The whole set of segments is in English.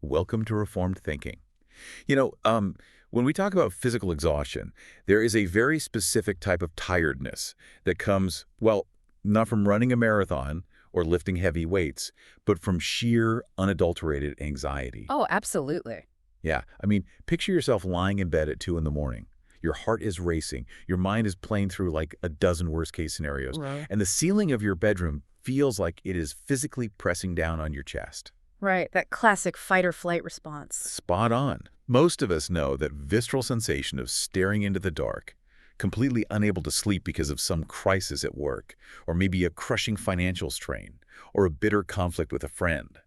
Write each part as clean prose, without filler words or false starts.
Welcome to Reformed Thinking. You know, when we talk about physical exhaustion, there is a very specific type of tiredness that comes, well, not from running a marathon or lifting heavy weights, but from sheer, unadulterated anxiety. Oh, absolutely. Yeah, I mean, picture yourself lying in bed at 2 in the morning. Your heart is racing. Your mind is playing through like a dozen worst-case scenarios. Right. And the ceiling of your bedroom feels like it is physically pressing down on your chest. Right, that classic fight or flight response. Spot on. Most of us know that visceral sensation of staring into the dark, completely unable to sleep because of some crisis at work, or maybe a crushing financial strain, or a bitter conflict with a friend.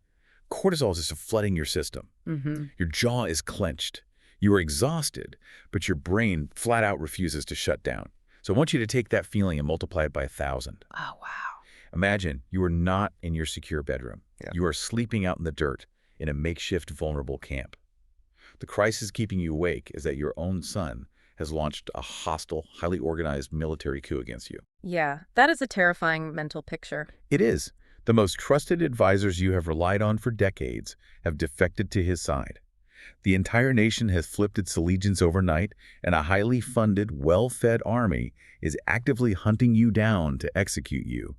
Cortisol is just flooding your system. Your jaw is clenched. You are exhausted, but your brain flat out refuses to shut down. So I want you to take that feeling and multiply it by 1,000. Oh, wow. Imagine you are not in your secure bedroom. Yeah. You are sleeping out in the dirt in a makeshift vulnerable camp. The crisis keeping you awake is that your own son has launched a hostile, highly organized military coup against you. Yeah, that is a terrifying mental picture. It is. The most trusted advisors you have relied on for decades have defected to his side. The entire nation has flipped its allegiance overnight, and a highly funded, well-fed army is actively hunting you down to execute you.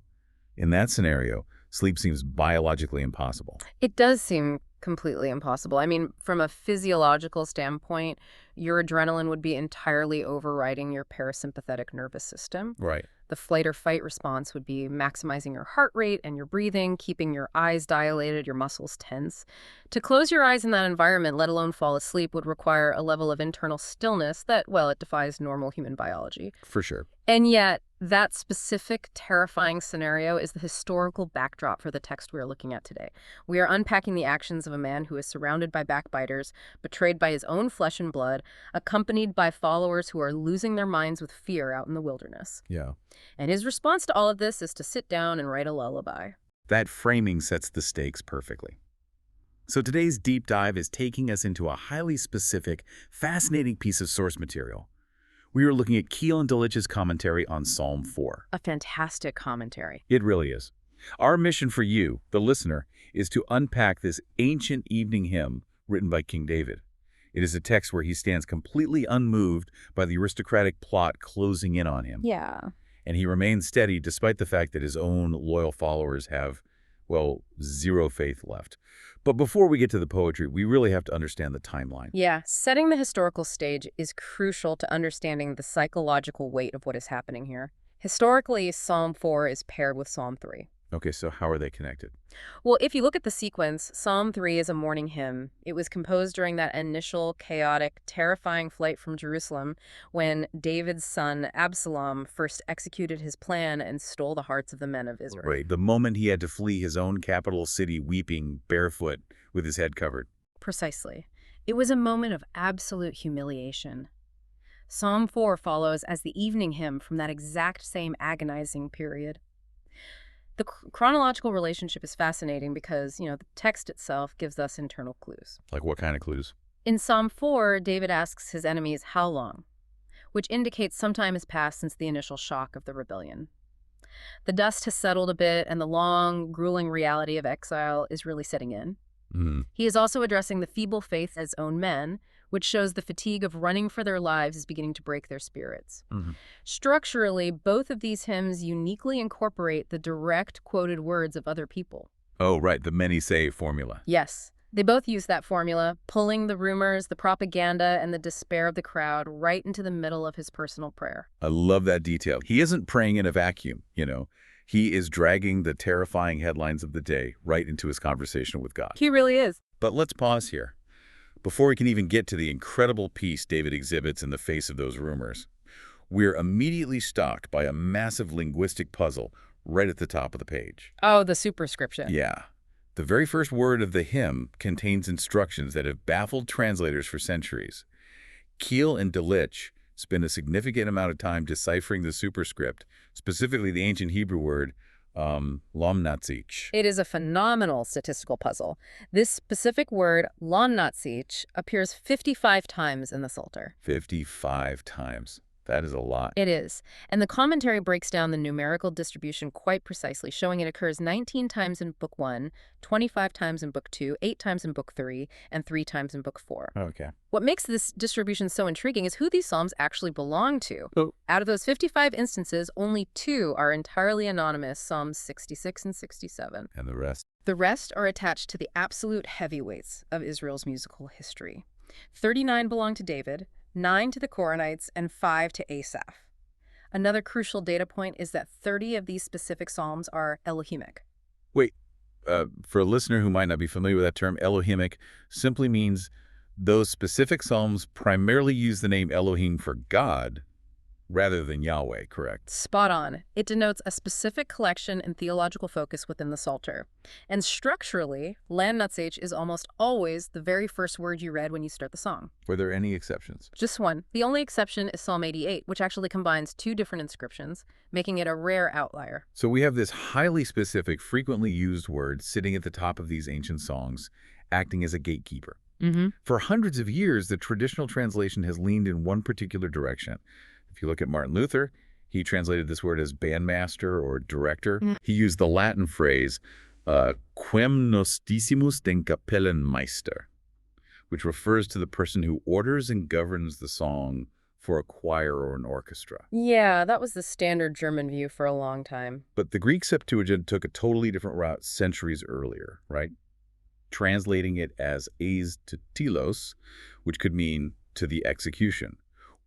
In that scenario, sleep seems biologically impossible. It does seem completely impossible. I mean, from a physiological standpoint, your adrenaline would be entirely overriding your parasympathetic nervous system. Right. The flight or fight response would be maximizing your heart rate and your breathing, keeping your eyes dilated, your muscles tense. To close your eyes in that environment, let alone fall asleep, would require a level of internal stillness that, well, it defies normal human biology. For sure. And yet, that specific terrifying scenario is the historical backdrop for the text we are looking at today. We are unpacking the actions of a man who is surrounded by backbiters, betrayed by his own flesh and blood, accompanied by followers who are losing their minds with fear out in the wilderness. Yeah. And his response to all of this is to sit down and write a lullaby. That framing sets the stakes perfectly. So today's deep dive is taking us into a highly specific, fascinating piece of source material. We are looking at Keil and Delitzsch's commentary on Psalm 4. A fantastic commentary. It really is. Our mission for you, the listener, is to unpack this ancient evening hymn written by King David. It is a text where he stands completely unmoved by the aristocratic plot closing in on him. Yeah. And he remains steady despite the fact that his own loyal followers have, well, zero faith left. But before we get to the poetry, we really have to understand the timeline. Yeah, setting the historical stage is crucial to understanding the psychological weight of what is happening here. Historically, Psalm 4 is paired with Psalm 3. Okay, so how are they connected? Well, if you look at the sequence, Psalm 3 is a morning hymn. It was composed during that initial chaotic, terrifying flight from Jerusalem when David's son, Absalom, first executed his plan and stole the hearts of the men of Israel. Right, the moment he had to flee his own capital city weeping, barefoot, with his head covered. Precisely. It was a moment of absolute humiliation. Psalm 4 follows as the evening hymn from that exact same agonizing period. The chronological relationship is fascinating because, the text itself gives us internal clues. Like what kind of clues? In Psalm 4, David asks his enemies, how long? Which indicates some time has passed since the initial shock of the rebellion. The dust has settled a bit, and the long, grueling reality of exile is really setting in. He is also addressing the feeble faith as own men, which shows the fatigue of running for their lives is beginning to break their spirits. Structurally, both of these hymns uniquely incorporate the direct quoted words of other people. Oh, right, the many say formula. Yes, they both use that formula, pulling the rumors, the propaganda, and the despair of the crowd right into the middle of his personal prayer. I love that detail. He isn't praying in a vacuum, He is dragging the terrifying headlines of the day right into his conversation with God. He really is. But let's pause here. Before we can even get to the incredible peace David exhibits in the face of those rumors, we're immediately stalked by a massive linguistic puzzle right at the top of the page. Oh, the superscription. Yeah. The very first word of the hymn contains instructions that have baffled translators for centuries. Keil and Delitzsch spend a significant amount of time deciphering the superscript, specifically the ancient Hebrew word Lamnatzeach. It is a phenomenal statistical puzzle. This specific word, Lamnatzeach, appears 55 times in the Psalter. 55 times. That is a lot. It is. And the commentary breaks down the numerical distribution quite precisely, showing it occurs 19 times in Book 1, 25 times in Book 2, 8 times in Book 3, and 3 times in Book 4. Okay. What makes this distribution so intriguing is who these psalms actually belong to. Oh. Out of those 55 instances, only 2 are entirely anonymous, Psalms 66 and 67. And the rest? The rest are attached to the absolute heavyweights of Israel's musical history. 39 belong to David, 9 to the Koranites, and 5 to Asaph. Another crucial data point is that 30 of these specific psalms are Elohimic. Wait, for a listener who might not be familiar with that term, Elohimic simply means those specific psalms primarily use the name Elohim for God rather than Yahweh, correct? Spot on. It denotes a specific collection and theological focus within the Psalter. And structurally, Lamnatzeach is almost always the very first word you read when you start the song. Were there any exceptions? Just one. The only exception is Psalm 88, which actually combines 2 different inscriptions, making it a rare outlier. So we have this highly specific, frequently used word sitting at the top of these ancient songs, acting as a gatekeeper. For hundreds of years, the traditional translation has leaned in one particular direction. If you look at Martin Luther, he translated this word as bandmaster or director. He used the Latin phrase, quem nostissimus den Kapellenmeister, which refers to the person who orders and governs the song for a choir or an orchestra. Yeah, that was the standard German view for a long time. But the Greek Septuagint took a totally different route centuries earlier, right? Translating it as eis to telos, which could mean to the execution,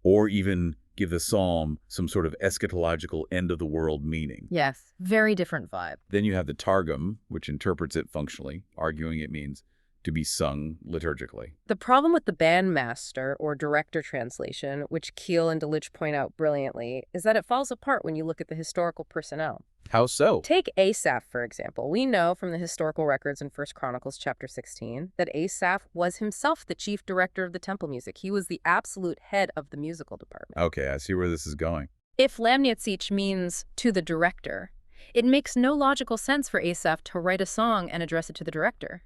or even give the psalm some sort of eschatological end-of-the-world meaning. Yes, very different vibe. Then you have the Targum, which interprets it functionally, arguing it means to be sung liturgically. The problem with the bandmaster or director translation, which Keil and Delitzsch point out brilliantly, is that it falls apart when you look at the historical personnel. How so? Take Asaph, for example. We know from the historical records in 1 Chronicles chapter 16 that Asaph was himself the chief director of the temple music. He was the absolute head of the musical department. Okay, I see where this is going. If Lamnatzeach means to the director, it makes no logical sense for Asaph to write a song and address it to the director.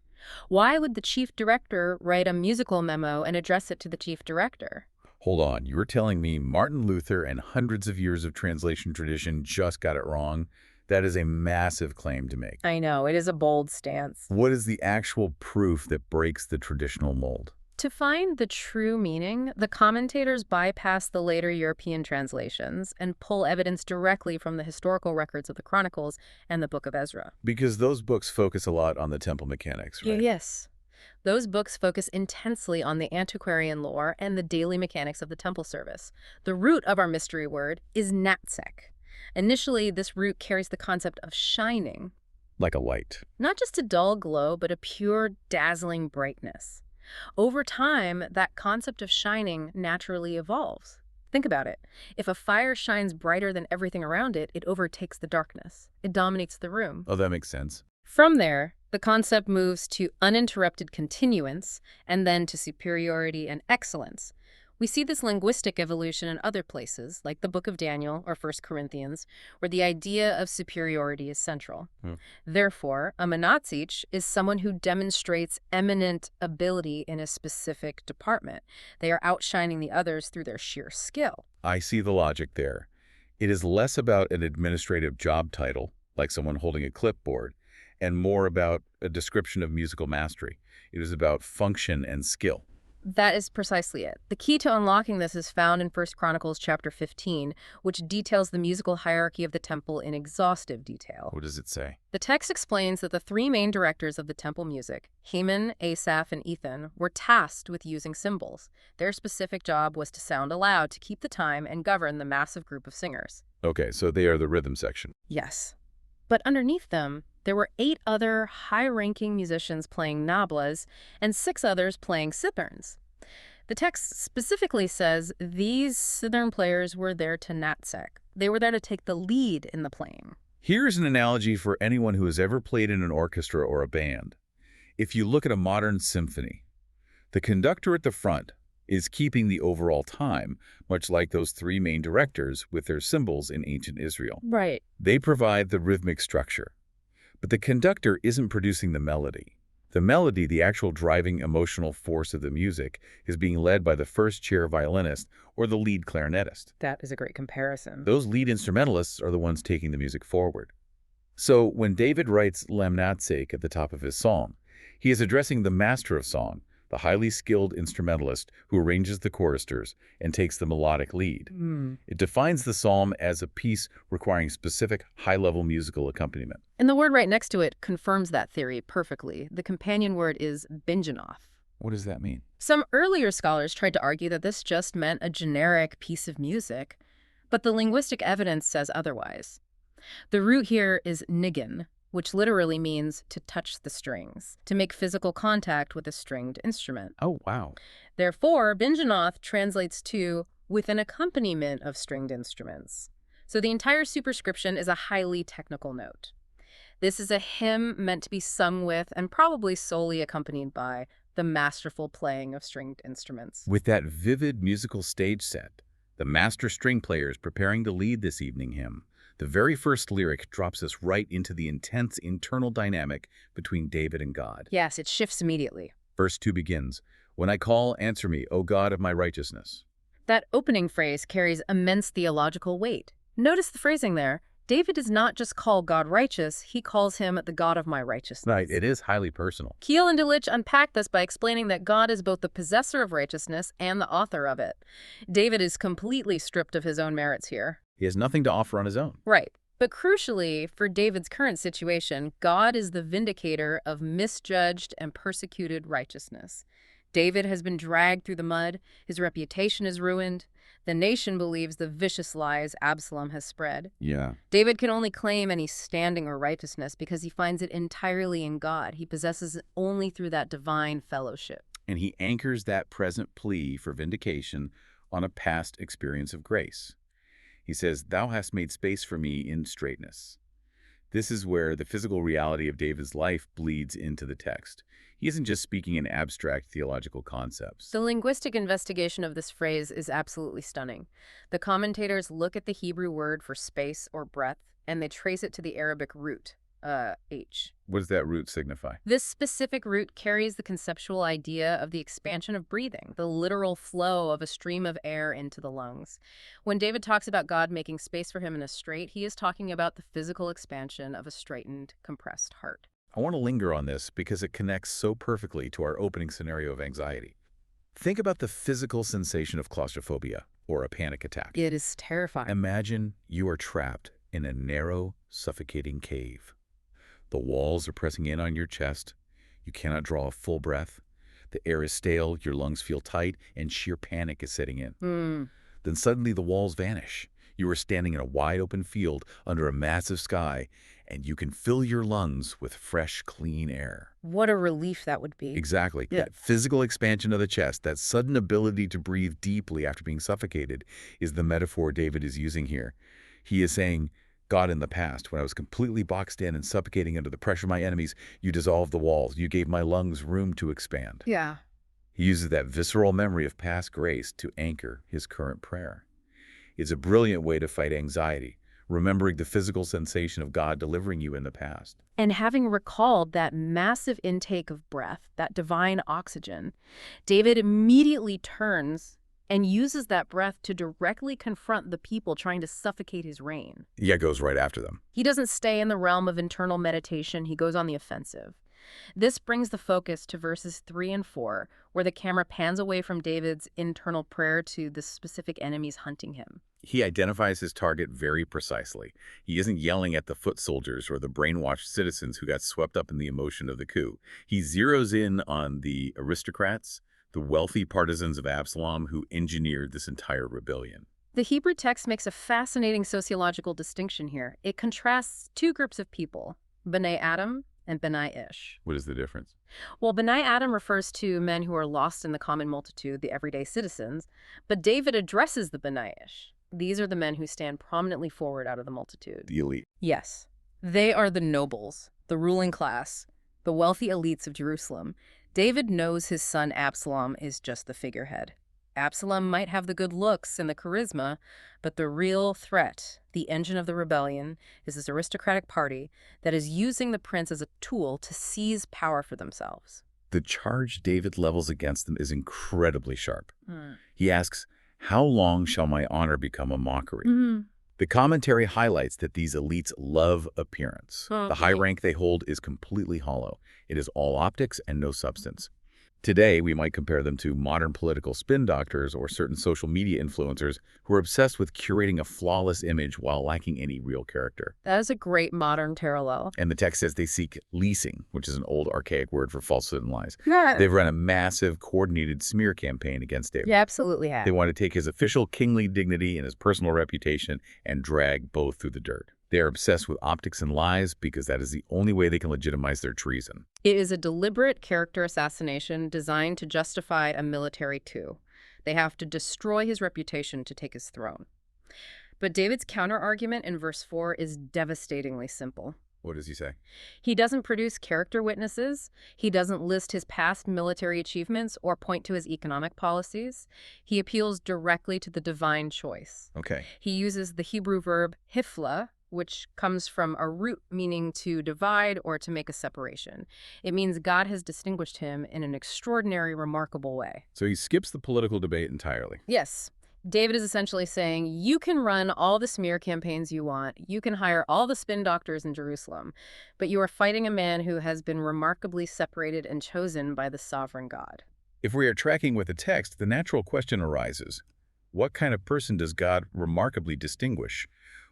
Why would the chief director write a musical memo and address it to the chief director? Hold on, you were telling me Martin Luther and hundreds of years of translation tradition just got it wrong? That is a massive claim to make. I know, it is a bold stance. What is the actual proof that breaks the traditional mold? To find the true meaning, the commentators bypass the later European translations and pull evidence directly from the historical records of the Chronicles and the Book of Ezra. Because those books focus a lot on the temple mechanics, right? Yes. Those books focus intensely on the antiquarian lore and the daily mechanics of the temple service. The root of our mystery word is Natsek. Initially, this root carries the concept of shining. Like a light. Not just a dull glow, but a pure, dazzling brightness. Over time, that concept of shining naturally evolves. Think about it. If a fire shines brighter than everything around it, it overtakes the darkness. It dominates the room. Oh, that makes sense. From there, the concept moves to uninterrupted continuance and then to superiority and excellence. We see this linguistic evolution in other places, like the Book of Daniel or 1 Corinthians, where the idea of superiority is central. Therefore, a Lamnatzeach is someone who demonstrates eminent ability in a specific department. They are outshining the others through their sheer skill. I see the logic there. It is less about an administrative job title, like someone holding a clipboard, and more about a description of musical mastery. It is about function and skill. That is precisely it. The key to unlocking this is found in 1 Chronicles chapter 15, which details the musical hierarchy of the temple in exhaustive detail. What does it say? The text explains that the 3 main directors of the temple music, Heman, Asaph, and Ethan, were tasked with using cymbals. Their specific job was to sound aloud to keep the time and govern the massive group of singers. Okay, so they are the rhythm section. Yes. But underneath them, there were 8 other high-ranking musicians playing nablas and 6 others playing citherns. The text specifically says these cithern players were there to natsek. They were there to take the lead in the playing. Here's an analogy for anyone who has ever played in an orchestra or a band. If you look at a modern symphony, the conductor at the front is keeping the overall time, much like those 3 main directors with their cymbals in ancient Israel. Right. They provide the rhythmic structure. But the conductor isn't producing the melody. The melody, the actual driving emotional force of the music, is being led by the first chair violinist or the lead clarinetist. That is a great comparison. Those lead instrumentalists are the ones taking the music forward. So when David writes Lamnatzeach at the top of his psalm, he is addressing the master of song, the highly skilled instrumentalist who arranges the choristers and takes the melodic lead. It defines the psalm as a piece requiring specific high-level musical accompaniment. And the word right next to it confirms that theory perfectly. The companion word is Binginoth. What does that mean? Some earlier scholars tried to argue that this just meant a generic piece of music, but the linguistic evidence says otherwise. The root here is niggin, which literally means to touch the strings, to make physical contact with a stringed instrument. Oh, wow. Therefore, Binginoth translates to with an accompaniment of stringed instruments. So the entire superscription is a highly technical note. This is a hymn meant to be sung with and probably solely accompanied by the masterful playing of stringed instruments. With that vivid musical stage set, the master string players preparing to lead this evening hymn, the very first lyric drops us right into the intense internal dynamic between David and God. Yes, it shifts immediately. Verse 2 begins, "When I call, answer me, O God of my righteousness." That opening phrase carries immense theological weight. Notice the phrasing there. David does not just call God righteous, he calls him the God of my righteousness. Right, it is highly personal. Keil and Delitzsch unpack this by explaining that God is both the possessor of righteousness and the author of it. David is completely stripped of his own merits here. He has nothing to offer on his own. Right. But crucially, for David's current situation, God is the vindicator of misjudged and persecuted righteousness. David has been dragged through the mud, his reputation is ruined, the nation believes the vicious lies Absalom has spread. Yeah. David can only claim any standing or righteousness because he finds it entirely in God. He possesses it only through that divine fellowship. And he anchors that present plea for vindication on a past experience of grace. He says, "Thou hast made space for me in straightness." This is where the physical reality of David's life bleeds into the text. He isn't just speaking in abstract theological concepts. The linguistic investigation of this phrase is absolutely stunning. The commentators look at the Hebrew word for space or breadth, and they trace it to the Arabic root, H. What does that root signify? This specific root carries the conceptual idea of the expansion of breathing, the literal flow of a stream of air into the lungs. When David talks about God making space for him in a strait, he is talking about the physical expansion of a straightened, compressed heart. I want to linger on this because it connects so perfectly to our opening scenario of anxiety. Think about the physical sensation of claustrophobia or a panic attack. It is terrifying. Imagine you are trapped in a narrow, suffocating cave. The walls are pressing in on your chest. You cannot draw a full breath. The air is stale, your lungs feel tight, and sheer panic is setting in. Then suddenly the walls vanish. You are standing in a wide-open field under a massive sky, and you can fill your lungs with fresh, clean air. What a relief that would be. Exactly. Yeah. That physical expansion of the chest, that sudden ability to breathe deeply after being suffocated, is the metaphor David is using here. He is saying, God, in the past, when I was completely boxed in and suffocating under the pressure of my enemies, you dissolved the walls. You gave my lungs room to expand. Yeah. He uses that visceral memory of past grace to anchor his current prayer. It's a brilliant way to fight anxiety, remembering the physical sensation of God delivering you in the past. And having recalled that massive intake of breath, that divine oxygen, David immediately turns and uses that breath to directly confront the people trying to suffocate his reign. Yeah, goes right after them. He doesn't stay in the realm of internal meditation, he goes on the offensive. This brings the focus to verses 3 and 4, where the camera pans away from David's internal prayer to the specific enemies hunting him. He identifies his target very precisely. He isn't yelling at the foot soldiers or the brainwashed citizens who got swept up in the emotion of the coup. He zeroes in on the aristocrats, the wealthy partisans of Absalom who engineered this entire rebellion. The Hebrew text makes a fascinating sociological distinction here. It contrasts two groups of people, B'nai Adam and B'nai Ish. What is the difference? Well, B'nai Adam refers to men who are lost in the common multitude, the everyday citizens, but David addresses the B'nai Ish. These are the men who stand prominently forward out of the multitude. The elite. Yes. They are the nobles, the ruling class, the wealthy elites of Jerusalem. David knows his son Absalom is just the figurehead. Absalom might have the good looks and the charisma, but the real threat, the engine of the rebellion, is this aristocratic party that is using the prince as a tool to seize power for themselves. The charge David levels against them is incredibly sharp. Hmm. He asks, "How long shall my honor become a mockery?" Mm-hmm. The commentary highlights that these elites love appearance. Okay. The high rank they hold is completely hollow. It is all optics and no substance. Today, we might compare them to modern political spin doctors or certain social media influencers who are obsessed with curating a flawless image while lacking any real character. That is a great modern parallel. And the text says they seek leasing, which is an old archaic word for falsehood and lies. Yeah. They've run a massive, coordinated smear campaign against David. You absolutely have. They want to take his official kingly dignity and his personal reputation and drag both through the dirt. They are obsessed with optics and lies because that is the only way they can legitimize their treason. It is a deliberate character assassination designed to justify a military coup. They have to destroy his reputation to take his throne. But David's counter-argument in verse 4 is devastatingly simple. What does he say? He doesn't produce character witnesses. He doesn't list his past military achievements or point to his economic policies. He appeals directly to the divine choice. Okay. He uses the Hebrew verb hifla, which comes from a root meaning to divide or to make a separation. It means God has distinguished him in an extraordinary, remarkable way. So he skips the political debate entirely. Yes. David is essentially saying, you can run all the smear campaigns you want, you can hire all the spin doctors in Jerusalem, but you are fighting a man who has been remarkably separated and chosen by the sovereign God. If we are tracking with the text, the natural question arises, what kind of person does God remarkably distinguish?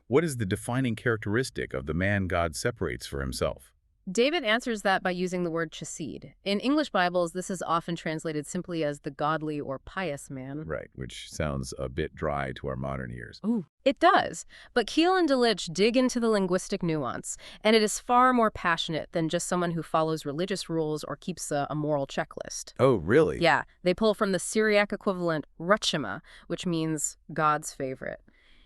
What is the defining characteristic of the man God separates for himself? David answers that by using the word chesed. In English Bibles, this is often translated simply as the godly or pious man. Right, which sounds a bit dry to our modern ears. Ooh, it does. But Keil and Delitzsch dig into the linguistic nuance, and it is far more passionate than just someone who follows religious rules or keeps a moral checklist. Oh, really? Yeah, they pull from the Syriac equivalent rachema, which means God's favorite.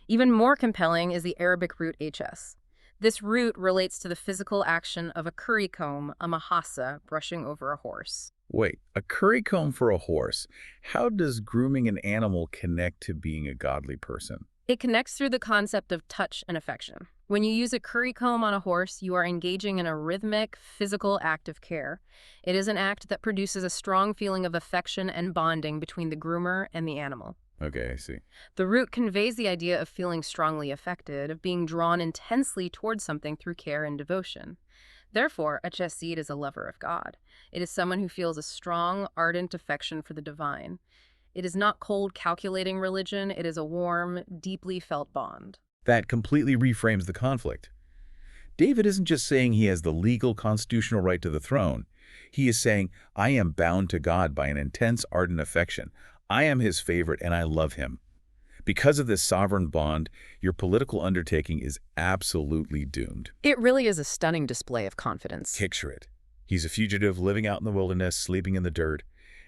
Even more compelling is the Arabic root hs. This root relates to the physical action of a curry comb, a mahasa, brushing over a horse. Wait, a curry comb for a horse. How does grooming an animal connect to being a godly person? It connects through the concept of touch and affection. When you use a curry comb on a horse, you are engaging in a rhythmic, physical act of care. It is an act that produces a strong feeling of affection and bonding between the groomer and the animal. Okay, I see. The root conveys the idea of feeling strongly affected, of being drawn intensely towards something through care and devotion. Therefore, a chesed is a lover of God. It is someone who feels a strong, ardent affection for the divine. It is not cold, calculating religion. It is a warm, deeply felt bond. That completely reframes the conflict. David isn't just saying he has the legal constitutional right to the throne. He is saying, I am bound to God by an intense, ardent affection. I am his favorite and I love him. Because of this sovereign bond, your political undertaking is absolutely doomed. It really is a stunning display of confidence. Picture it. He's a fugitive living out in the wilderness, sleeping in the dirt,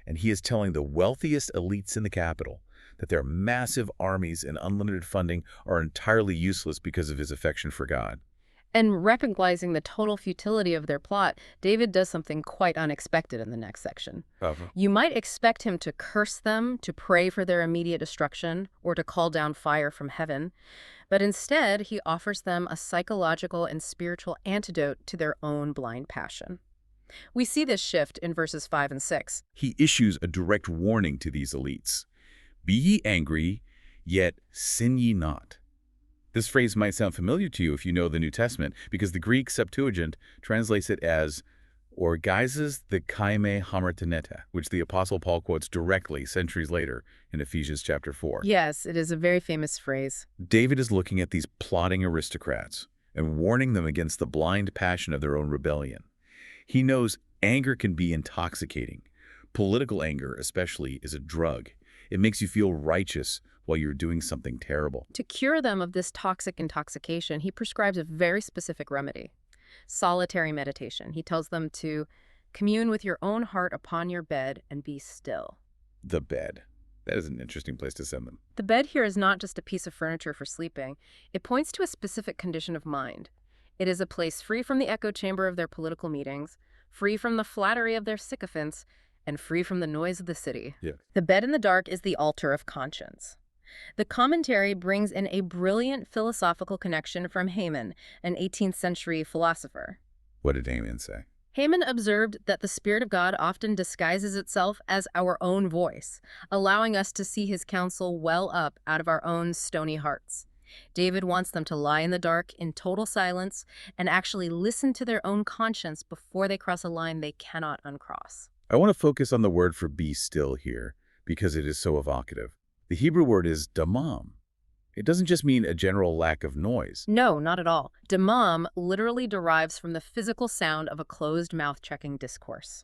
and he is telling the wealthiest elites in the capital that their massive armies and unlimited funding are entirely useless because of his affection for God. And recognizing the total futility of their plot, David does something quite unexpected in the next section. You might expect him to curse them, to pray for their immediate destruction, or to call down fire from heaven. But instead, he offers them a psychological and spiritual antidote to their own blind passion. We see this shift in verses 5 and 6. He issues a direct warning to these elites. Be ye angry, yet sin ye not. This phrase might sound familiar to you if you know the New Testament, because the Greek Septuagint translates it as orgizes the kaime hamartineta, which the Apostle Paul quotes directly centuries later in Ephesians chapter 4. Yes, it is a very famous phrase. David is looking at these plotting aristocrats and warning them against the blind passion of their own rebellion. He knows anger can be intoxicating. Political anger, especially, is a drug. It makes you feel righteous while you're doing something terrible. To cure them of this toxic intoxication, he prescribes a very specific remedy: solitary meditation. He tells them to commune with your own heart upon your bed and be still. The bed. That is an interesting place to send them. The bed here is not just a piece of furniture for sleeping. It points to a specific condition of mind. It is a place free from the echo chamber of their political meetings, free from the flattery of their sycophants, and free from the noise of the city. Yeah. The bed in the dark is the altar of conscience. The commentary brings in a brilliant philosophical connection from Haman, an 18th century philosopher. What did Damien say? Haman observed that the Spirit of God often disguises itself as our own voice, allowing us to see his counsel well up out of our own stony hearts. David wants them to lie in the dark in total silence and actually listen to their own conscience before they cross a line they cannot uncross. I want to focus on the word for be still here because it is so evocative. The Hebrew word is damam. It doesn't just mean a general lack of noise. No, not at all. Damam literally derives from the physical sound of a closed mouth checking discourse.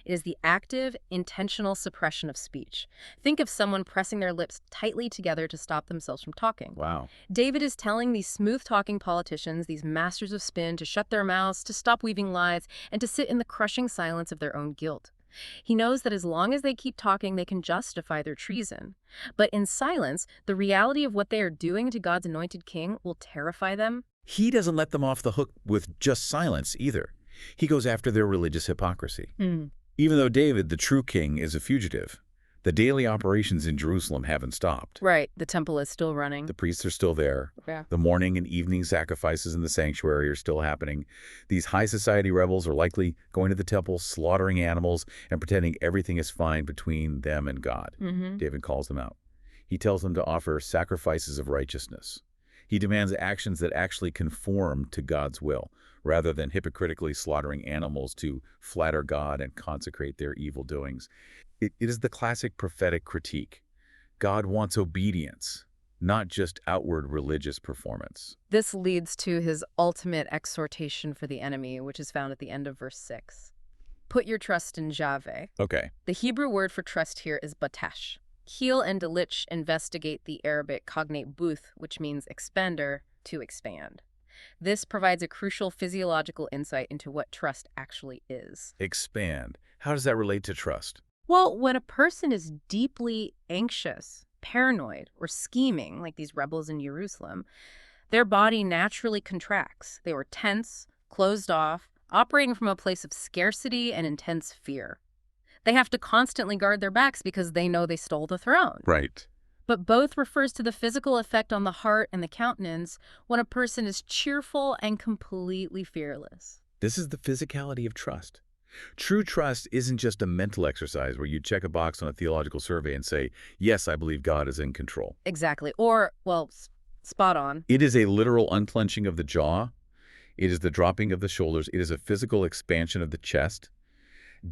It is the active, intentional suppression of speech. Think of someone pressing their lips tightly together to stop themselves from talking. Wow. David is telling these smooth-talking politicians, these masters of spin, to shut their mouths, to stop weaving lies, and to sit in the crushing silence of their own guilt. He knows that as long as they keep talking, they can justify their treason. But in silence, the reality of what they are doing to God's anointed king will terrify them. He doesn't let them off the hook with just silence either. He goes after their religious hypocrisy. Even though David, the true king, is a fugitive, the daily operations in Jerusalem haven't stopped. Right, the temple is still running. The priests are still there. Yeah. The morning and evening sacrifices in the sanctuary are still happening. These high society rebels are likely going to the temple, slaughtering animals, and pretending everything is fine between them and God. David calls them out. He tells them to offer sacrifices of righteousness. He demands actions that actually conform to God's will, rather than hypocritically slaughtering animals to flatter God and consecrate their evil doings. It is the classic prophetic critique. God wants obedience, not just outward religious performance. This leads to his ultimate exhortation for the enemy, which is found at the end of verse 6. Put your trust in Yahweh. Okay. The Hebrew word for trust here is batash. Keil and Delitzsch investigate the Arabic cognate buth, which means expander, to expand. This provides a crucial physiological insight into what trust actually is. Expand. How does that relate to trust? Well, when a person is deeply anxious, paranoid, or scheming, like these rebels in Jerusalem, their body naturally contracts. They were tense, closed off, operating from a place of scarcity and intense fear. They have to constantly guard their backs because they know they stole the throne. Right. But both refers to the physical effect on the heart and the countenance when a person is cheerful and completely fearless. This is the physicality of trust. True trust isn't just a mental exercise where you check a box on a theological survey and say, yes, I believe God is in control. Exactly. Or, well, spot on. It is a literal unclenching of the jaw. It is the dropping of the shoulders. It is a physical expansion of the chest.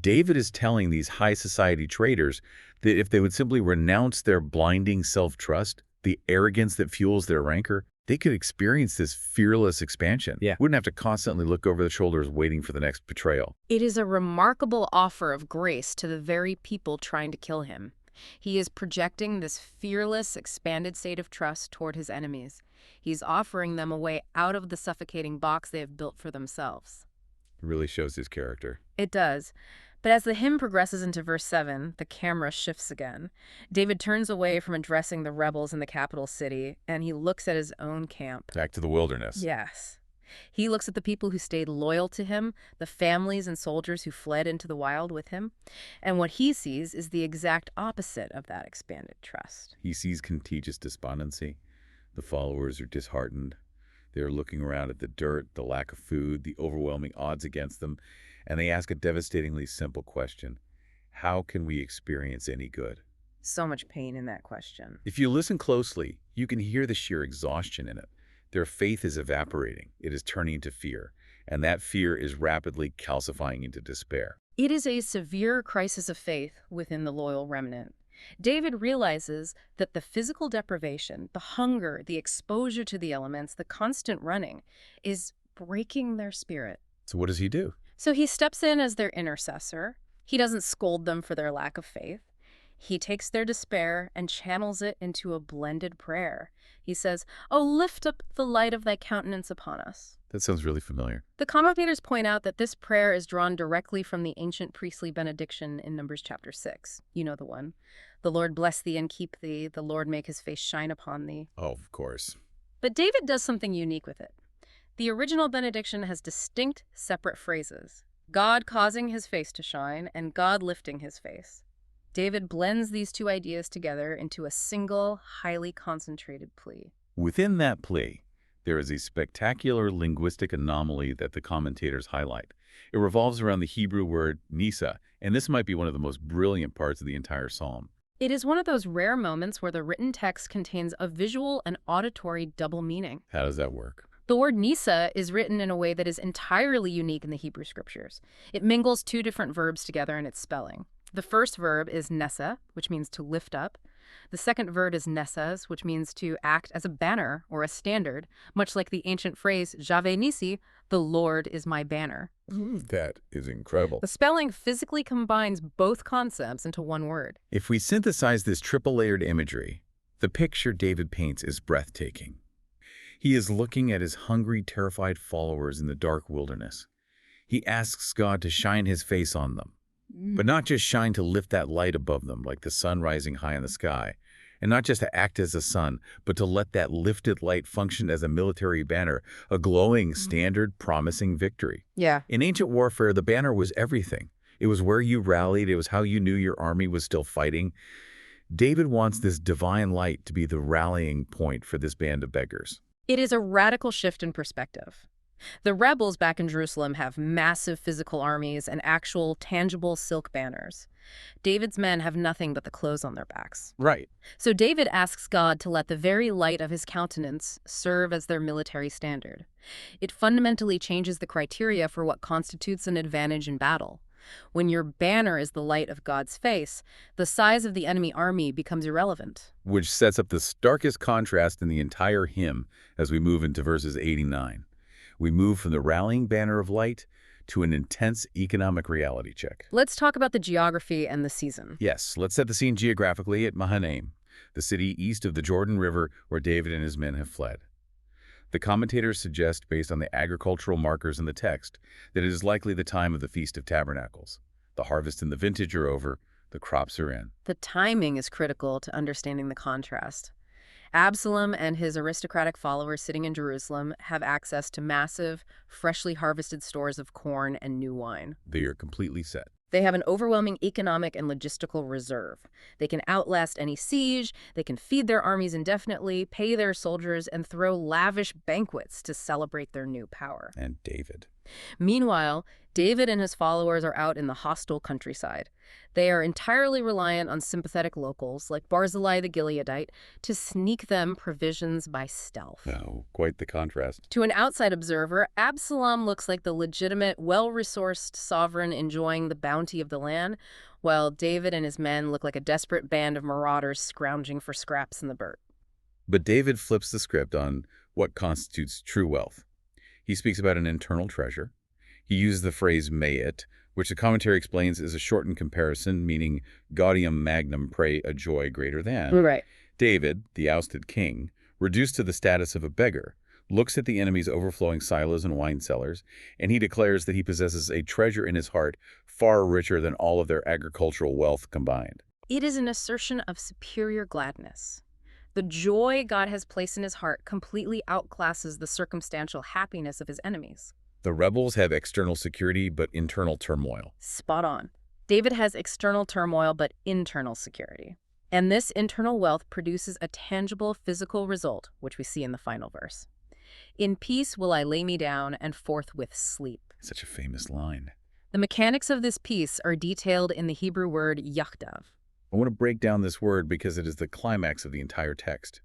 David is telling these high society traders that if they would simply renounce their blinding self-trust, the arrogance that fuels their rancor, they could experience this fearless expansion. Yeah. Wouldn't have to constantly look over the shoulders waiting for the next betrayal. It is a remarkable offer of grace to the very people trying to kill him. He is projecting this fearless, expanded state of trust toward his enemies. He's offering them a way out of the suffocating box they have built for themselves. It really shows his character. It does. But as the hymn progresses into verse 7, the camera shifts again. David turns away from addressing the rebels in the capital city, and he looks at his own camp. Back to the wilderness. Yes. He looks at the people who stayed loyal to him, the families and soldiers who fled into the wild with him, and what he sees is the exact opposite of that expanded trust. He sees contagious despondency. The followers are disheartened. They're looking around at the dirt, the lack of food, the overwhelming odds against them, and they ask a devastatingly simple question. How can we experience any good? So much pain in that question. If you listen closely, you can hear the sheer exhaustion in it. Their faith is evaporating. It is turning into fear, and that fear is rapidly calcifying into despair. It is a severe crisis of faith within the loyal remnant. David realizes that the physical deprivation, the hunger, the exposure to the elements, the constant running, is breaking their spirit. So what does he do? So he steps in as their intercessor. He doesn't scold them for their lack of faith. He takes their despair and channels it into a blended prayer. He says, "Oh, lift up the light of thy countenance upon us." That sounds really familiar. The commentators point out that this prayer is drawn directly from the ancient priestly benediction in Numbers chapter 6. You know the one. The Lord bless thee and keep thee. The Lord make his face shine upon thee. Oh, of course. But David does something unique with it. The original benediction has distinct, separate phrases. God causing his face to shine and God lifting his face. David blends these two ideas together into a single, highly concentrated plea. Within that plea, there is a spectacular linguistic anomaly that the commentators highlight. It revolves around the Hebrew word nisa, and this might be one of the most brilliant parts of the entire psalm. It is one of those rare moments where the written text contains a visual and auditory double meaning. How does that work? The word nisa is written in a way that is entirely unique in the Hebrew scriptures. It mingles two different verbs together in its spelling. The first verb is nessa, which means to lift up. The second verb is nessas, which means to act as a banner or a standard, much like the ancient phrase Jave Nisi, the Lord is my banner. That is incredible. The spelling physically combines both concepts into one word. If we synthesize this triple-layered imagery, the picture David paints is breathtaking. He is looking at his hungry, terrified followers in the dark wilderness. He asks God to shine his face on them, but not just shine to lift that light above them like the sun rising high in the sky, and not just to act as a sun, but to let that lifted light function as a military banner, a glowing standard promising victory. Yeah. In ancient warfare, the banner was everything. It was where you rallied. It was how you knew your army was still fighting. David wants this divine light to be the rallying point for this band of beggars. It is a radical shift in perspective. The rebels back in Jerusalem have massive physical armies and actual, tangible silk banners. David's men have nothing but the clothes on their backs. Right. So David asks God to let the very light of his countenance serve as their military standard. It fundamentally changes the criteria for what constitutes an advantage in battle. When your banner is the light of God's face, the size of the enemy army becomes irrelevant. Which sets up the starkest contrast in the entire hymn as we move into verses 89. We move from the rallying banner of light to an intense economic reality check. Let's talk about the geography and the season. Yes, let's set the scene geographically at Mahanaim, the city east of the Jordan River where David and his men have fled. The commentators suggest, based on the agricultural markers in the text, that it is likely the time of the Feast of Tabernacles. The harvest and the vintage are over, the crops are in. The timing is critical to understanding the contrast. Absalom and his aristocratic followers sitting in Jerusalem have access to massive, freshly harvested stores of corn and new wine. They are completely set. They have an overwhelming economic and logistical reserve. They can outlast any siege, they can feed their armies indefinitely, pay their soldiers, and throw lavish banquets to celebrate their new power. And David. Meanwhile, David and his followers are out in the hostile countryside. They are entirely reliant on sympathetic locals like Barzillai the Gileadite to sneak them provisions by stealth. Oh, quite the contrast. To an outside observer, Absalom looks like the legitimate, well-resourced sovereign enjoying the bounty of the land, while David and his men look like a desperate band of marauders scrounging for scraps in the dirt. But David flips the script on what constitutes true wealth. He speaks about an internal treasure. He uses the phrase mayit, which the commentary explains is a shortened comparison, meaning gaudium magnum, pray a joy greater than. Right. David, the ousted king, reduced to the status of a beggar, looks at the enemy's overflowing silos and wine cellars, and he declares that he possesses a treasure in his heart far richer than all of their agricultural wealth combined. It is an assertion of superior gladness. The joy God has placed in his heart completely outclasses the circumstantial happiness of his enemies. The rebels have external security but internal turmoil. Spot on. David has external turmoil but internal security. And this internal wealth produces a tangible physical result, which we see in the final verse. In peace will I lay me down and forthwith sleep. Such a famous line. The mechanics of this peace are detailed in the Hebrew word yachdav. I want to break down this word because it is the climax of the entire text.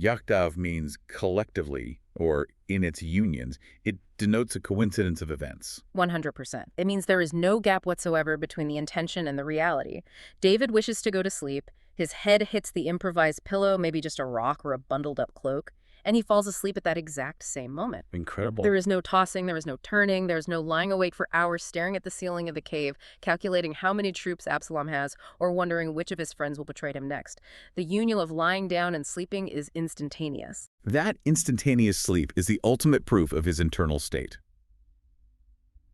Yachdav means collectively, or in its unions. It denotes a coincidence of events. 100%. It means there is no gap whatsoever between the intention and the reality. David wishes to go to sleep. His head hits the improvised pillow, maybe just a rock or a bundled up cloak, and he falls asleep at that exact same moment. Incredible. There is no tossing, there is no turning, there is no lying awake for hours staring at the ceiling of the cave, calculating how many troops Absalom has, or wondering which of his friends will betray him next. The union of lying down and sleeping is instantaneous. That instantaneous sleep is the ultimate proof of his internal state.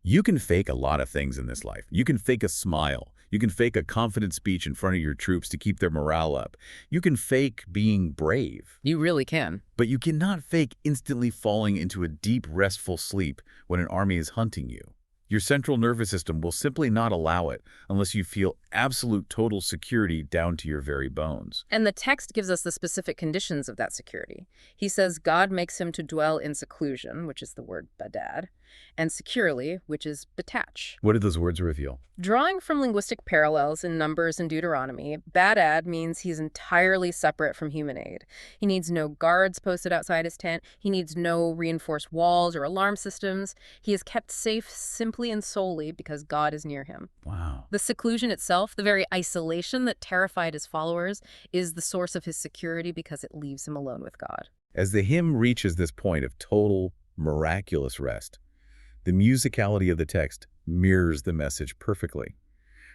You can fake a lot of things in this life. You can fake a smile. You can fake a confident speech in front of your troops to keep their morale up. You can fake being brave. You really can. But you cannot fake instantly falling into a deep, restful sleep when an army is hunting you. Your central nervous system will simply not allow it unless you feel absolute total security down to your very bones. And the text gives us the specific conditions of that security. He says God makes him to dwell in seclusion, which is the word badad, and securely, which is betach. What do those words reveal? Drawing from linguistic parallels in Numbers and Deuteronomy, badad means he's entirely separate from human aid. He needs no guards posted outside his tent. He needs no reinforced walls or alarm systems. He is kept safe simply and solely because God is near him. Wow. The seclusion itself, the very isolation that terrified his followers, is the source of his security because it leaves him alone with God. As the hymn reaches this point of total, miraculous rest, the musicality of the text mirrors the message perfectly.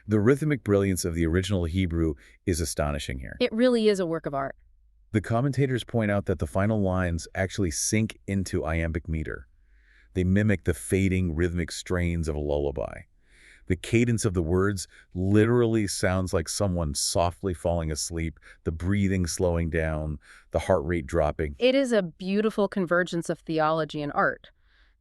The rhythmic brilliance of the original Hebrew is astonishing here. It really is a work of art. The commentators point out that the final lines actually sink into iambic meter. They mimic the fading rhythmic strains of a lullaby. The cadence of the words literally sounds like someone softly falling asleep, the breathing slowing down, the heart rate dropping. It is a beautiful convergence of theology and art.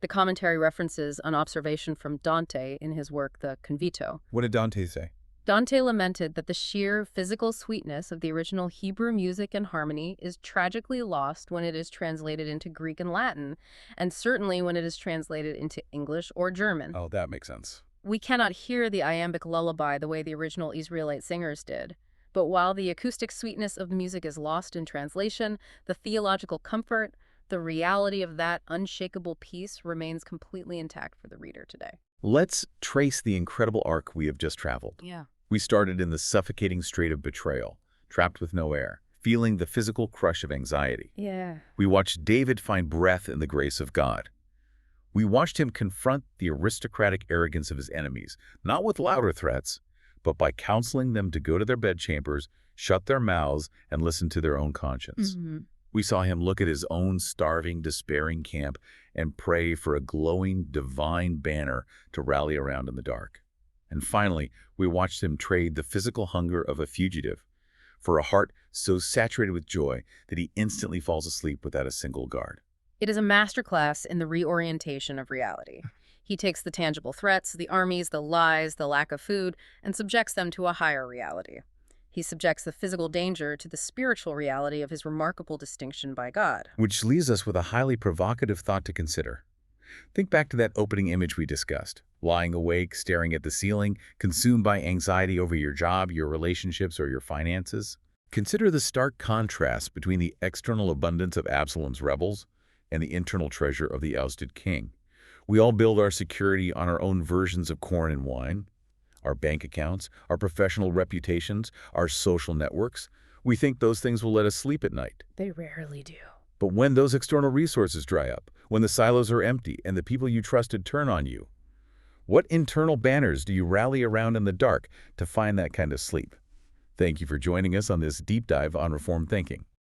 The commentary references an observation from Dante in his work, the Convito. What did Dante say? Dante lamented that the sheer physical sweetness of the original Hebrew music and harmony is tragically lost when it is translated into Greek and Latin, and certainly when it is translated into English or German. Oh, that makes sense. We cannot hear the iambic lullaby the way the original Israelite singers did. But while the acoustic sweetness of the music is lost in translation, the theological comfort, the reality of that unshakable peace remains completely intact for the reader today. Let's trace the incredible arc we have just traveled. Yeah. We started in the suffocating strait of betrayal, trapped with no air, feeling the physical crush of anxiety. Yeah. We watched David find breath in the grace of God. We watched him confront the aristocratic arrogance of his enemies, not with louder threats, but by counseling them to go to their bedchambers, shut their mouths, and listen to their own conscience. We saw him look at his own starving, despairing camp and pray for a glowing, divine banner to rally around in the dark. And finally, we watched him trade the physical hunger of a fugitive for a heart so saturated with joy that he instantly falls asleep without a single guard. It is a masterclass in the reorientation of reality. He takes the tangible threats, the armies, the lies, the lack of food, and subjects them to a higher reality. He subjects the physical danger to the spiritual reality of his remarkable distinction by God. Which leaves us with a highly provocative thought to consider. Think back to that opening image we discussed. Lying awake, staring at the ceiling, consumed by anxiety over your job, your relationships, or your finances. Consider the stark contrast between the external abundance of Absalom's rebels and the internal treasure of the ousted king. We all build our security on our own versions of corn and wine, our bank accounts, our professional reputations, our social networks. We think those things will let us sleep at night. They rarely do. But when those external resources dry up, when the silos are empty and the people you trusted turn on you, what internal banners do you rally around in the dark to find that kind of sleep? Thank you for joining us on this deep dive on Reformed thinking.